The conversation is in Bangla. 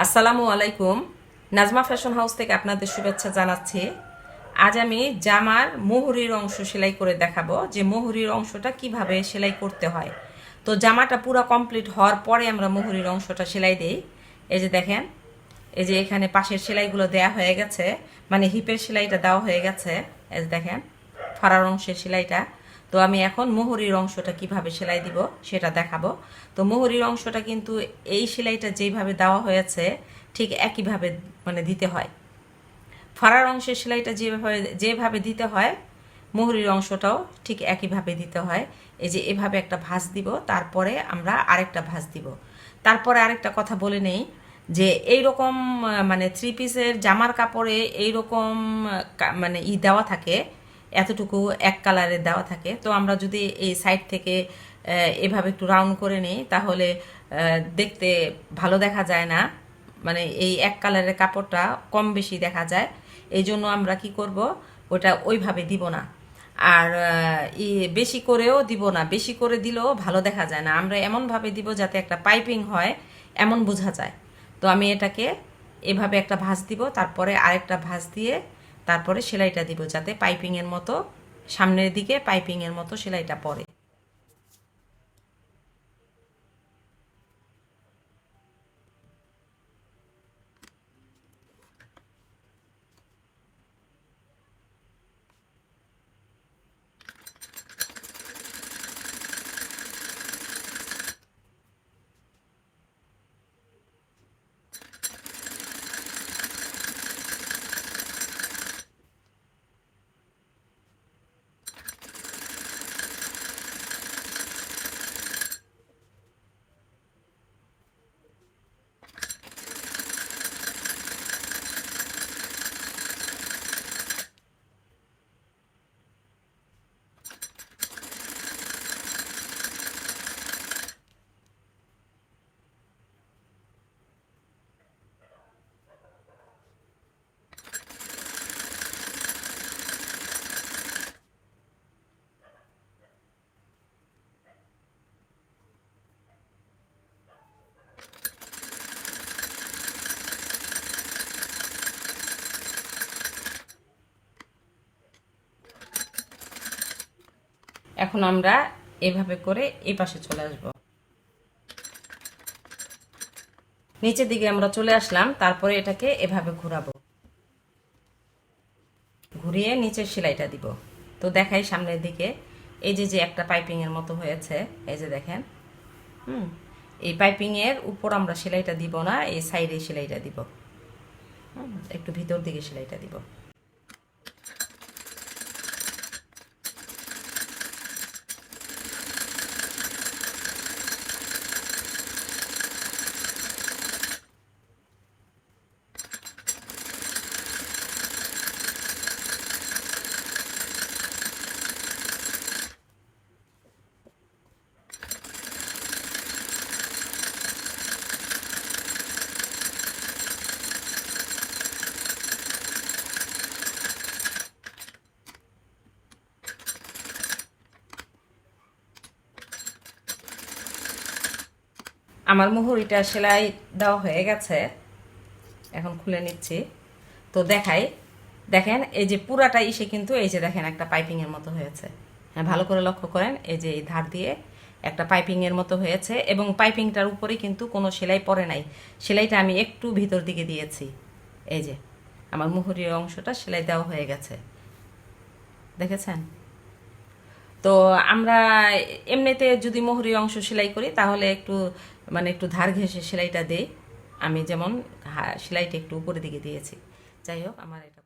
আসসালামু আলাইকুম। নাজমা ফ্যাশন হাউস থেকে আপনাদের শুভেচ্ছা জানাচ্ছি। আজ আমি জামার মোহরির অংশ সেলাই করে দেখাবো যে মোহরির অংশটা কিভাবে সেলাই করতে হয়। তো জামাটা পুরো কমপ্লিট হওয়ার পরে আমরা মোহরির অংশটা সেলাই দেই। এই যে দেখেন, এই যে এখানে পাশের সেলাইগুলো দেয়া হয়ে গেছে, মানে হিপের সেলাইটা দেওয়া হয়ে গেছে। এই যে দেখেন ফাড়ার অংশের সেলাইটা। তো আমি এখন মোহরির অংশটা কিভাবে সেলাই দিব সেটা দেখাবো। তো মোহরির অংশটা কিন্তু এই সেলাইটা যেইভাবে দেওয়া হয়েছে ঠিক একইভাবে মানে দিতে হয়। ফাড়ার অংশের সেলাইটা যেভাবে যেভাবে দিতে হয় মোহরির অংশটাও ঠিক একইভাবে দিতে হয়। এই যে এভাবে একটা ভাঁজ দিব, তারপরে আমরা আরেকটা ভাঁজ দিব। তারপরে আরেকটা কথা বলে নেই যে এইরকম মানে থ্রি পিসের জামার কাপড়ে এইরকম মানে দেওয়া থাকে, এতটুকু এক কালারের দেওয়া থাকে। তো আমরা যদি এই সাইড থেকে এভাবে একটু রাউন্ড করে নিই তাহলে দেখতে ভালো দেখা যায় না, মানে এই এক কালারের কাপড়টা কম বেশি দেখা যায়। এই জন্য আমরা কি করব, ওটা ওইভাবে দিব না। আর বেশি করেও দিব না, বেশি করে দিলেও ভালো দেখা যায় না। আমরা এমনভাবে দিব যাতে একটা পাইপিং হয় এমন বোঝা যায়। তো আমি এটাকে এভাবে একটা ভাঁজ দিব, তারপরে আরেকটা ভাঁজ দিয়ে তারপরে সেলাইটা দিব যাতে পাইপিংয়ের মতো সামনের দিকে পাইপিংয়ের মতো সেলাইটা পড়ে। এখন আমরা এভাবে করে এই পাশে চলে আসব। নিচের দিকে আমরা চলে আসলাম, তারপরে এটাকে এভাবে ঘোরাবো, ঘুরিয়ে নিচের সেলাইটা দিব। তো দেখাই সামনের দিকে, এই যে যে একটা পাইপিং এর মতো হয়েছে, এই যে দেখেন। এই পাইপিং এর উপর আমরা সেলাইটা দিব না, এই সাইডে সেলাইটা দিব। একটু ভিতর দিকে সেলাইটা দিব। আমার মুহুরিটা সেলাই দেওয়া হয়ে গেছে, এখন খুলে নিচ্ছি। তো দেখাই, দেখেন এই যে পুরাটা ইসে কিন্তু এই যে দেখেন একটা পাইপিং এর মতো হয়েছে। হ্যাঁ, ভালো করে লক্ষ্য করেন, এই যে এই ধার দিয়ে একটা পাইপিং এর মতো হয়েছে এবং পাইপিংটার উপরে কিন্তু কোনো সেলাই পড়ে নাই। সেলাইটা আমি একটু ভিতর দিকে দিয়েছি। এই যে আমার মুহুরির অংশটা সেলাই দেওয়া হয়ে গেছে, দেখেছেন? তো আমরা এমনিতে যদি মোহরি অংশ সেলাই করি তাহলে একটু মানে একটু ধার ঘেঁষে সেলাইটা দেই। আমি যেমন সেলাইটা একটু উপরের দিকে দিয়েছি। যাই হোক, আমার এটা